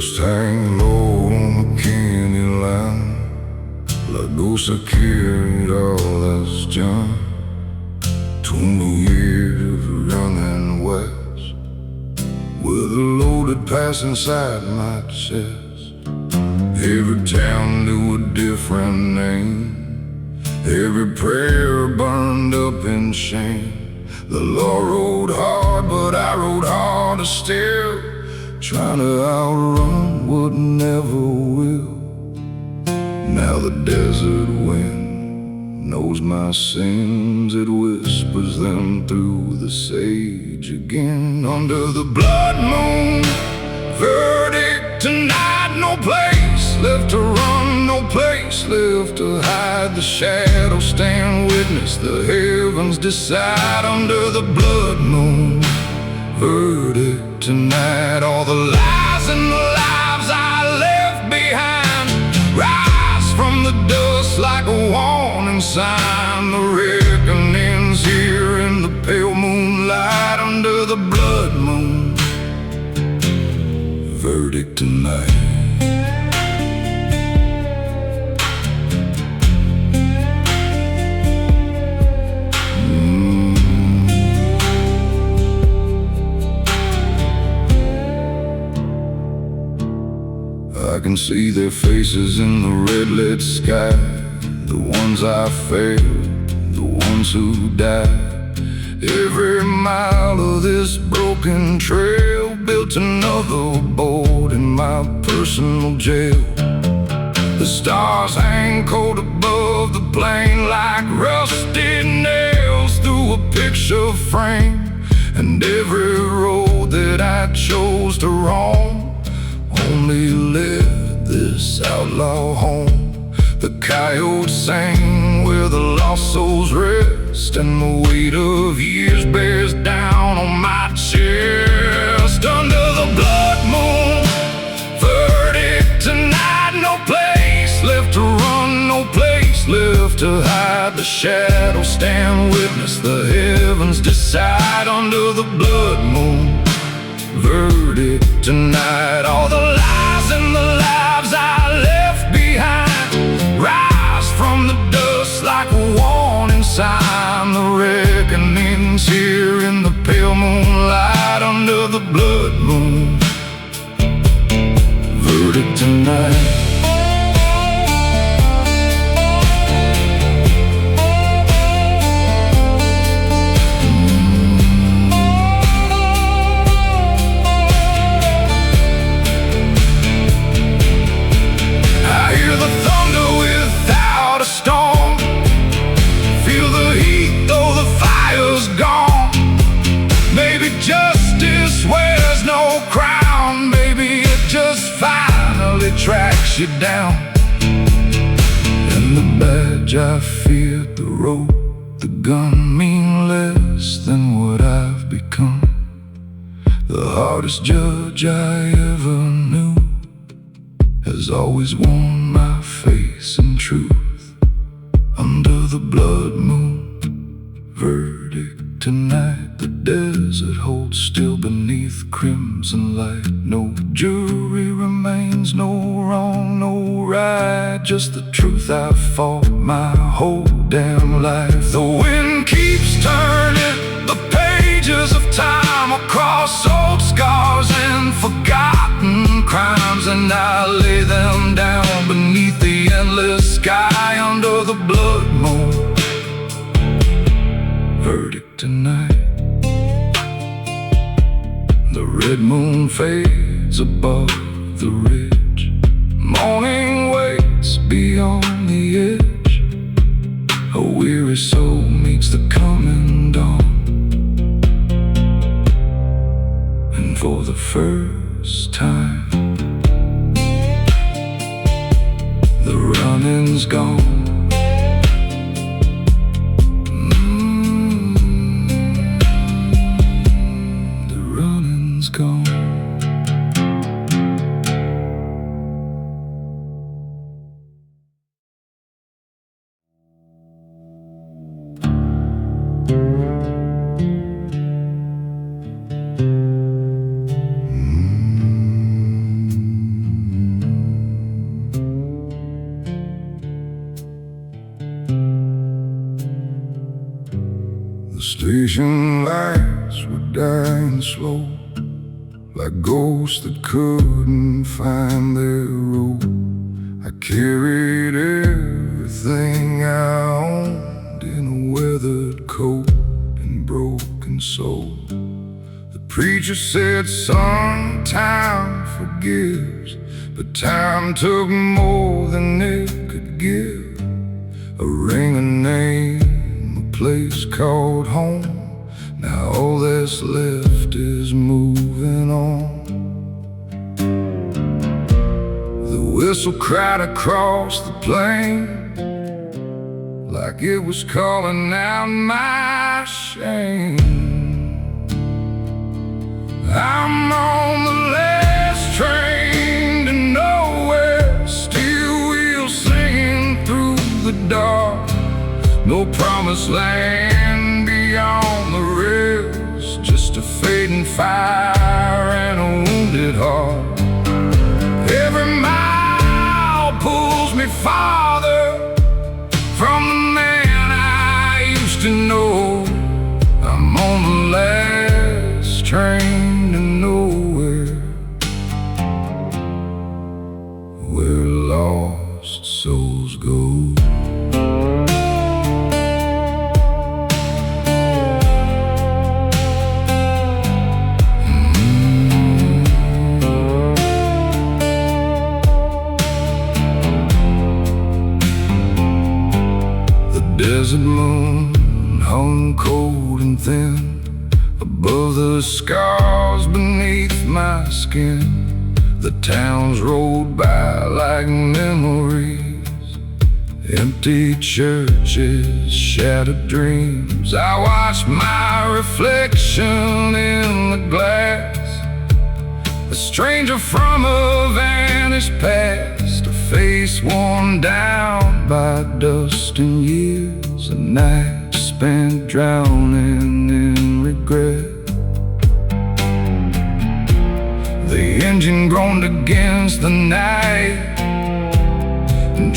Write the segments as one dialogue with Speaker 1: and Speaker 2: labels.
Speaker 1: Dust hang low on the candy line, like ghosts that carried all that's John. 20 years running west, with a loaded pass inside my chest. Every town knew a different name, every prayer burned up in shame. The law rode hard, but I rode harder still, trying to outrun what never will. Now the desert wind knows my sins, it whispers them through the sage again. Under the blood moon, verdict tonight, no place left to run, no place left to hide. The shadows stand witness, the heavens decide. Under the blood moon, verdict tonight. All the lies and the lives I left behind rise from the dust like a warning sign. The reckoning's here in the pale moonlight. Under the blood moon, verdict tonight. I can see their faces in the red-lit sky, the ones I failed, the ones who died. Every mile of this broken trail built another board in my personal jail. The stars hang cold above the plain like rusty nails through a picture frame. And every road that I chose to roam only led this outlaw home. The coyotes sang where the lost souls rest, and the weight of years bears down on my chest. Under the blood moon, verdict tonight. No place left to run, no place left to hide. The shadows stand witness, the heavens decide. Under the blood moon, verdict tonight. All the lies and the lives I left behind rise from the dust like a warning sign. The reckoning's here in the pale moonlight. Under the blood moon, verdict tonight. Tracks you down, and the badge I feared, the rope, the gun mean less than what I've become. The hardest judge I ever knew has always worn my face in truth. Under the blood moon, verdict tonight. The desert holds still beneath crimson light. No jury remains, no wrong, no right, just the truth I fought my whole damn life. The wind keeps turning the pages of time across old scars and forgotten crimes, and I lay them down beneath the endless sky. Under the blood moon, verdict tonight. The red moon fades above the ridge, morning waits beyond the edge. A weary soul meets the coming dawn, and for the first time, the running's gone. Gone. nights were dying slow, like ghosts that couldn't find their road. I carried everything I owned in a weathered coat and broken soul. The preacher said, "Son, time forgives," but time took more than it could give. A ring, a name, a place called home. Now all that's left is moving on. The whistle cried across the plain, like it was calling out my shame. I'm on the last train to nowhere, steel wheels singing through the dark. No promised land beyond the rails, just a fading fire and a wounded heart. Every mile pulls me farther from the man I used to know. I'm on the last train to nowhere, where lost souls go. Desert moon hung cold and thin above the scars beneath my skin. The towns rolled by like memories, empty churches, shattered dreams. I watched my reflection in the glass, a stranger from a vanished past, a face worn down by dust and years, a night spent drowning in regret. The engine groaned against the night,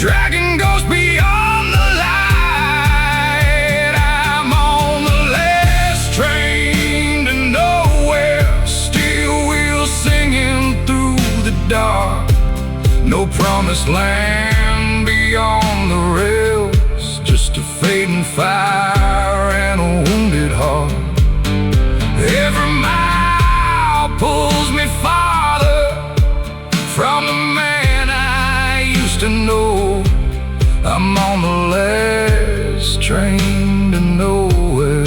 Speaker 1: dragging ghosts beyond the light. I'm on the last train to nowhere, steel wheels singing through the dark. No promised land beyond the rails, just a fading fire and a wounded heart. Every mile pulls me farther from the man I used to know. I'm on the last train to nowhere,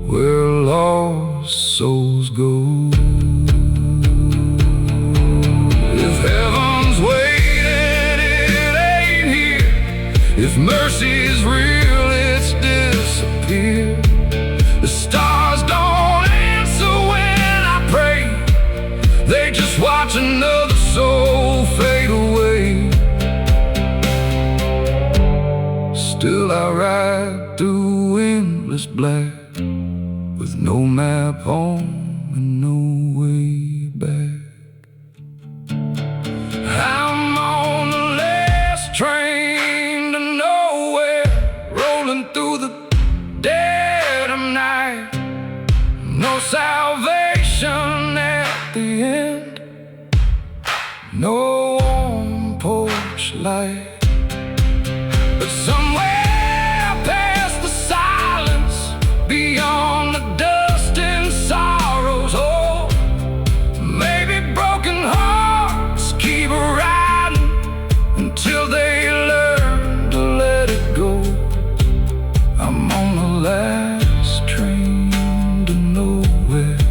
Speaker 1: where lost souls go. If heaven's waiting, it ain't here. If mercy's real, it's disappeared. The stars don't answer when I pray, they just watch another soul fade away. Still I ride through endless black, with no map home and no way back. I'm on the last train to nowhere, rolling through the dead of night. No salvation at the end, no warm porch light. But somewhere past the silence, beyond the dust and sorrows, oh, maybe broken hearts keep riding until they learn to let it go. I'm on the last train to nowhere,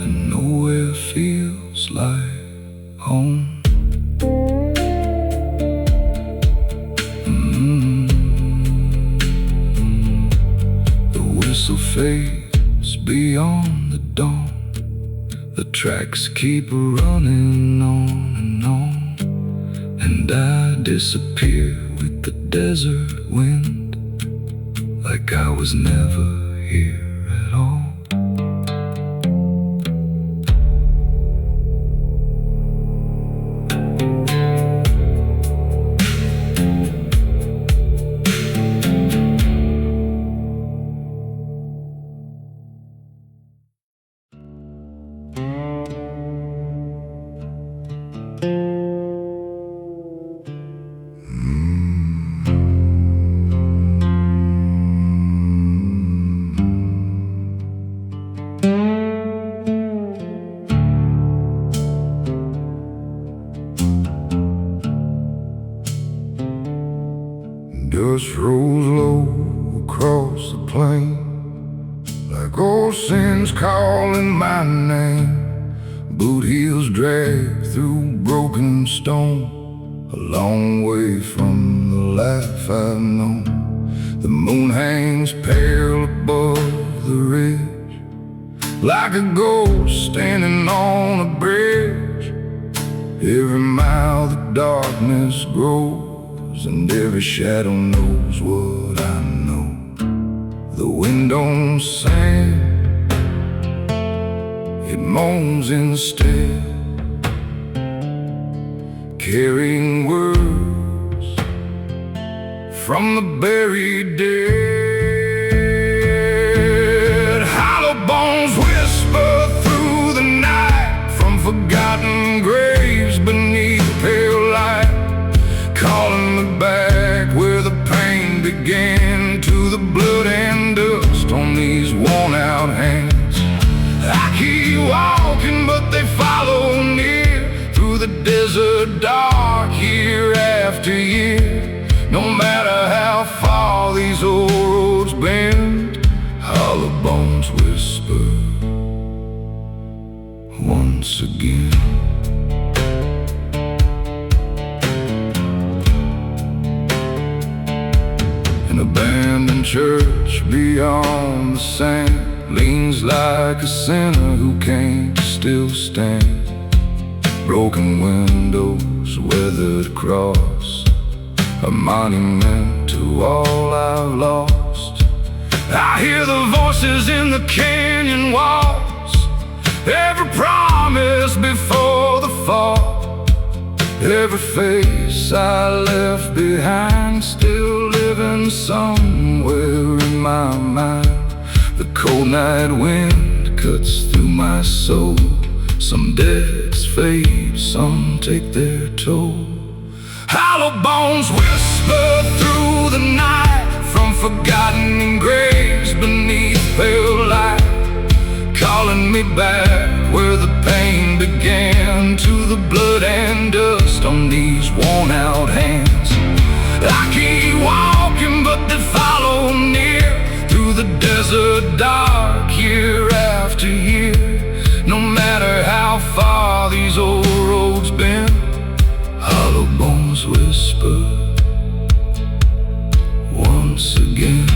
Speaker 1: and nowhere feels like home. The whistle fades beyond the dawn, the tracks keep running on and on, and I disappear with the desert wind, like I was never here at all. across the plain, like old sins calling my name. Boot heels drag through broken stone, a long way from the life I've known. The moon hangs pale above the ridge, like a ghost standing on a bridge. Every mile the darkness grows, and every shadow knows what I know. The wind don't sing, it moans instead, carrying words from the buried dead. Hollow bones whisper through the night from forgotten graves beneath pale light, calling me back where the pain began, to the blood and dust on these worn-out hands. I keep walking, but they follow near, through the desert dark, year after year. No matter how far these old roads bend, hollow bones whisper once again. An abandoned church beyond the sand leans like a sinner who can't still stand. Broken windows, weathered cross, a monument to all I've lost. I hear the voices in the canyon walls, every promise before the fall, every face I left behind, still living somewhere in my mind. The cold night wind cuts through my soul. Some deaths fade, some take their toll. Hollow bones whisper through the night from forgotten graves beneath pale light, calling me back where the pain began, to the blood and dust on these worn-out hands. I keep walking, but they follow near, through the desert dark, year after year. No matter how far these old roads bend, hollow bones whisper once again.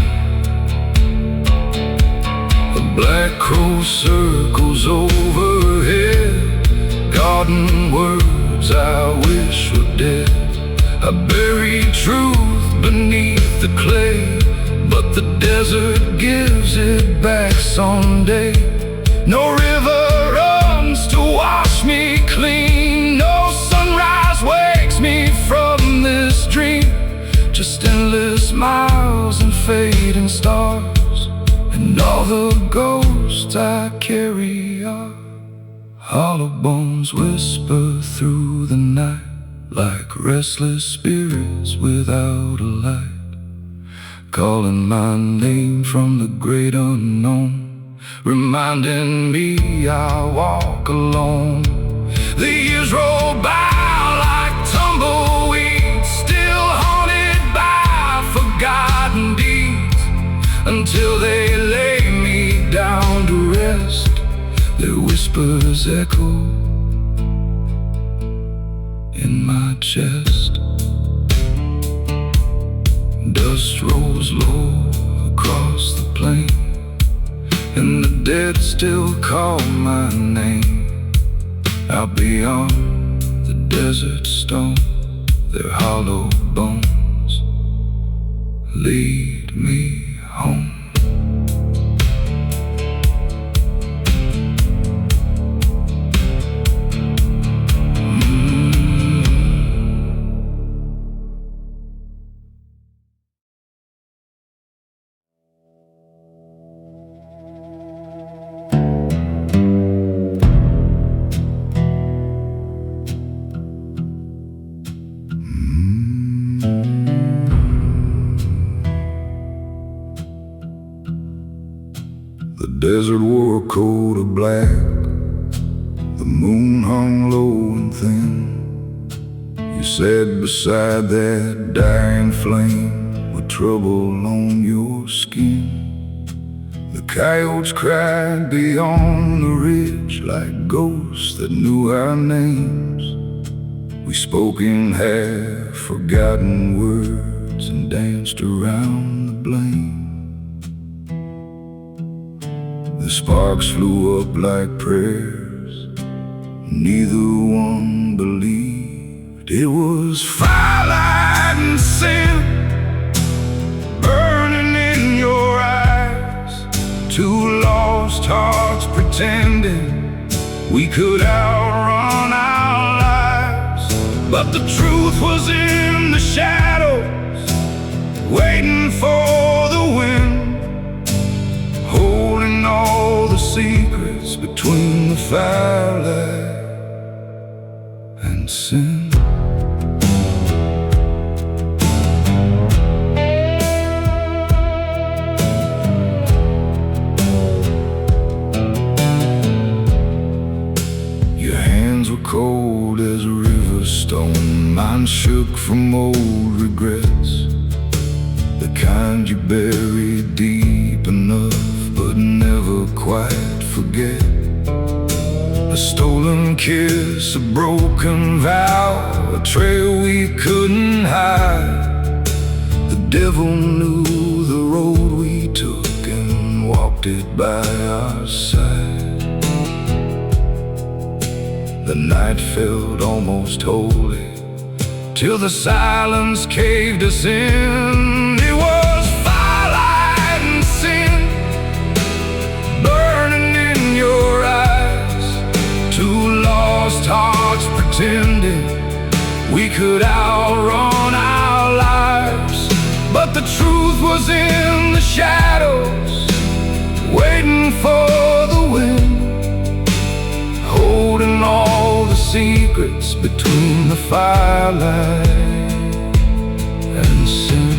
Speaker 1: A black crow circles overhead, guarding words I wish were dead. I bury truth beneath the clay, but the desert gives it back someday. No river runs to wash me clean, no sunrise wakes me from this dream. Just endless miles and fading stars, and all the ghosts I carry are hollow bones whisper through the night, like restless spirits without a light, calling my name from the great unknown, reminding me I walk alone. The years roll by like tumbleweeds, still haunted by forgotten deeds, until they lay me down to rest. Their whispers echo in my chest. Dust rolls low across the plain, and the dead still call my name. Out beyond the desert stone, their hollow bones lead me home. The desert wore a coat of black, the moon hung low and thin. You sat beside that dying flame with trouble on your skin. Coyotes cried beyond the ridge like ghosts that knew our names. We spoke in half-forgotten words and danced around the blame. The sparks flew up like prayers, neither one believed. It was firelight and sin burning in your eyes. Two lost hearts pretending we could outrun our lives. But the truth was in the shadows, waiting for the wind, holding all the secrets between the firelight and sin. Cold as a river stone, mine shook from old regrets, the kind you bury deep enough but never quite forget. A stolen kiss, a broken vow, a trail we couldn't hide. The devil knew the road we took and walked it by our side. The night felt almost holy, till the silence caved us in. It was firelight and sin burning in your eyes. Two lost hearts pretending we could outrun our lives. But the truth was in the shadows, waiting for the wind, holding all the secrets between the firelight and sin.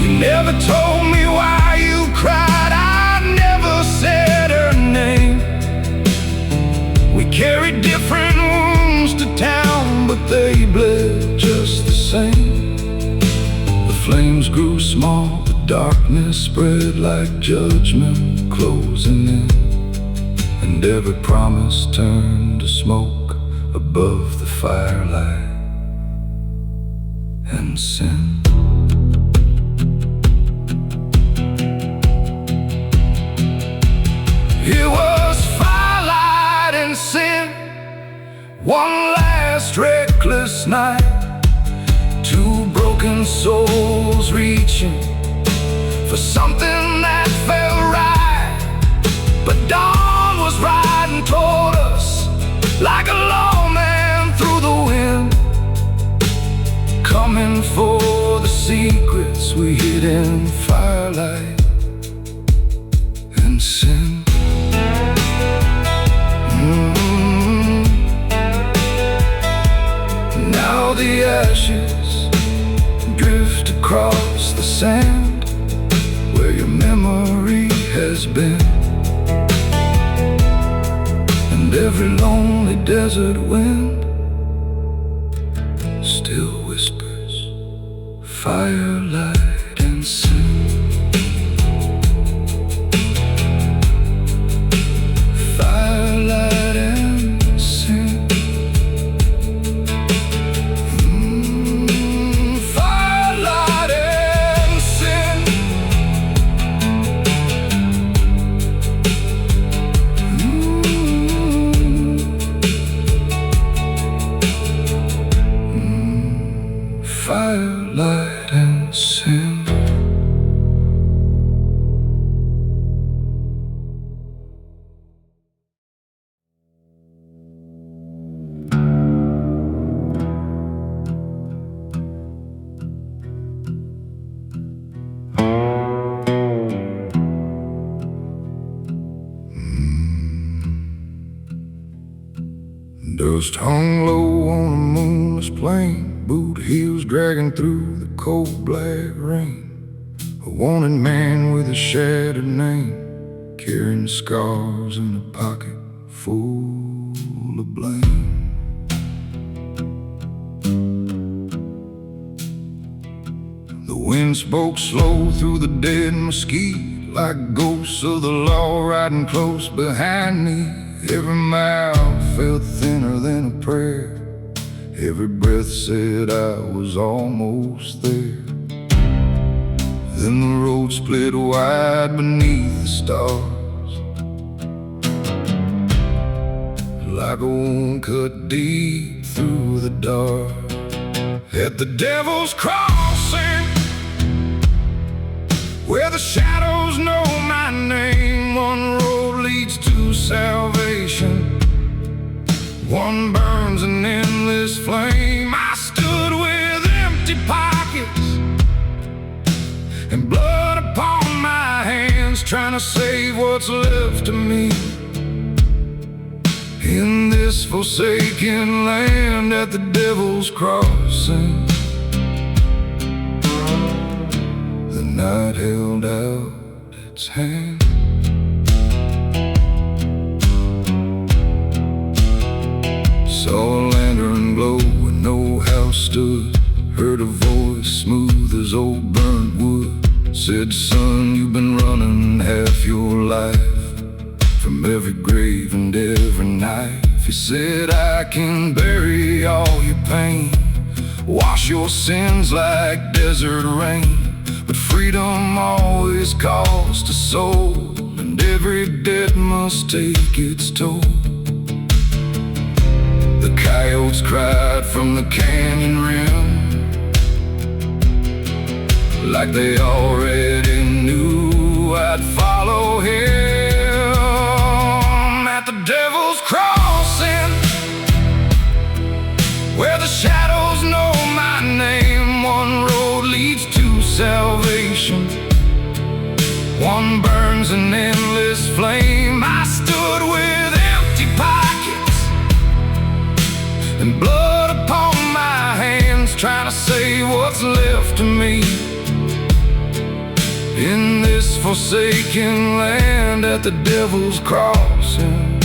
Speaker 1: You never told me why you cried, I never said her name. We carried different to town, but they bled just the same. The flames grew small, the darkness spread like judgment closing in, and every promise turned to smoke above the firelight and sin. It was firelight and sin, one last reckless night, two broken souls reaching for something that felt right. But dawn was riding toward us like a lawman through the wind, coming for the secrets we hid in firelight and sin. Now the ashes drift across the sand where your memory has been, and every lonely desert wind still whispers firelight and sin. Firelight and sin. Firelight and sin. Dust hung low on a moonless plain, boot heels dragging through the cold black rain. A wanted man with a shattered name carrying scars in a pocket full of blame. The wind spoke slow through the dead mesquite, like ghosts of the law riding close behind me. Every mouth felt thinner than a prayer. Every breath said I was almost there. Then the road split wide beneath the stars, like a wound cut deep through the dark. At the Devil's Crossing, where the shadows know my name, one road leads to salvation, one burns an endless flame. I stood with empty pockets and blood upon my hands, trying to save what's left of me in this forsaken land. At the Devil's Crossing, the night held out its hand. Saw a lantern glow where no house stood, heard a voice smooth as old burnt wood, said, "Son, you've been running half your life from every grave and every knife." He said, "I can bury all your pain, wash your sins like desert rain, but freedom always costs a soul, and every debt must take its toll." The coyotes cried from the canyon rim, like they already knew I'd follow him. At the Devil's Crossing, where the shadows know my name, one road leads to salvation, one burns an endless flame. I stood with empty pockets and blood upon my hands, trying to save what's left of me in this forsaken land. At the Devil's Crossing,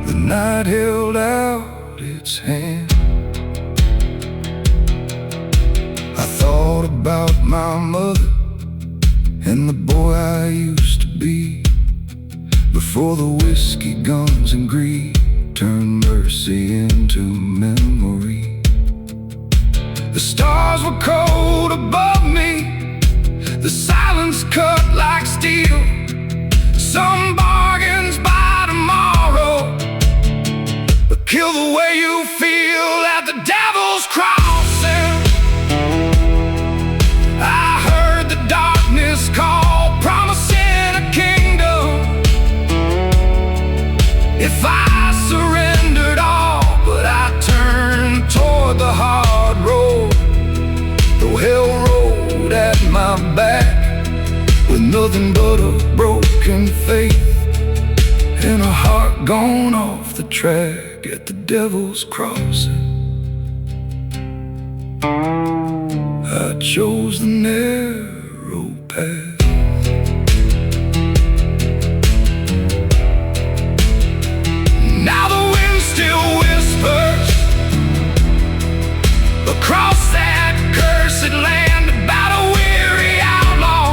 Speaker 1: the night held out its hand. I thought about my mother and the boy I used to be, before the whiskey, guns, and greed turned mercy into memory. The stars were cold above me, the silence cut like steel. Some bargains by tomorrow, but kill the way you feel. At the Devil's Crossing, I heard the darkness call, promising a kingdom if I surrendered all. But I turned toward the hard road, though hell rode at my back, with nothing but a broken faith and a heart gone off the track. At the Devil's Crossing, I chose the narrow path. Now the wind still whispers across that cursed land about a weary outlaw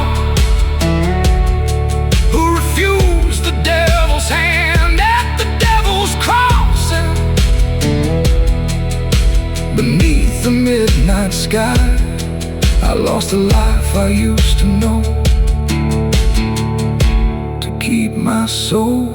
Speaker 1: who refused the devil's hand. At the Devil's Crossing, beneath the midnight sky, I lost the life I used to know, to keep my soul